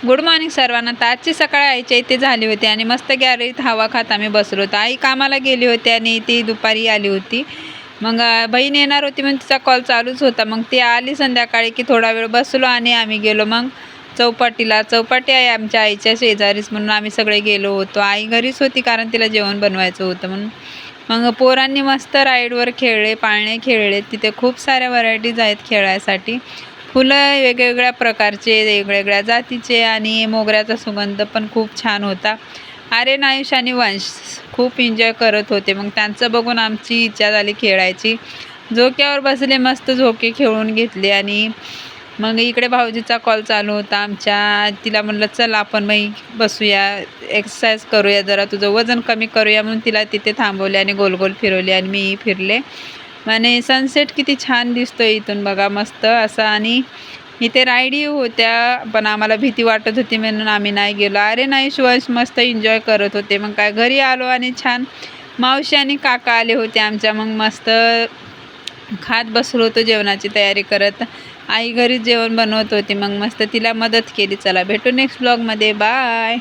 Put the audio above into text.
Good morning सर्वांना. तर आजची सकाळ आईच्या इथे झाली होती आणि मस्त गॅलरीत हवा खात आम्ही बसलो होतो. आई कामाला गेली होती आणि ती दुपारी आली होती. मग बहीण येणार होती म्हणून तिचा कॉल चालूच होता. मग ती आली संध्याकाळी की थोडा वेळ बसलो आणि आम्ही गेलो मग चौपाटीला. चौपाटी आहे आमच्या आईच्या शेजारीच म्हणून आम्ही सगळे गेलो होतो. आई घरीच होती कारण तिला जेवण बनवायचं होतं म्हणून. मग पोरांनी मस्त राईडवर खेळले, पाळणे खेळले. तिथे खूप साऱ्या व्हरायटीज आहेत खेळायसाठी. फुलं वेगवेगळ्या प्रकारचे, वेगवेगळ्या जातीचे आणि मोगऱ्याचा सुगंध पण खूप छान होता. आर्यन, आयुष आणि वंश खूप एन्जॉय करत होते. मग त्यांचं बघून आमची इच्छा झाली खेळायची. झोक्यावर बसले, मस्त झोके खेळून घेतले आणि मग इकडे भाऊजीचा कॉल चालू होता आमच्या. तिला म्हणलं चल आपण मग बसूया, एक्सरसाइज करूया, जरा तुझं वजन कमी करूया म्हणून तिला तिथे थांबवले आणि गोल गोल फिरवले आणि मीही फिरले. आणि सनसेट किती छान दिसतोय इथून बघा, मस्त असा. आणि इथे राईडी होत्या पण आम्हाला भीती वाटत होती म्हणून आम्ही नाही गेलो. अरे नाही, वंश मस्त एन्जॉय करत होते. मग काय घरी आलो आणि छान मावशी आणि काका आले होते आमच्या. मग मस्त खात बसलो होतो, जेवणाची तयारी करत. आई घरीच जेवण बनवत होती, मग मस्त तिला मदत केली. चला भेटू नेक्स्ट ब्लॉगमध्ये. बाय.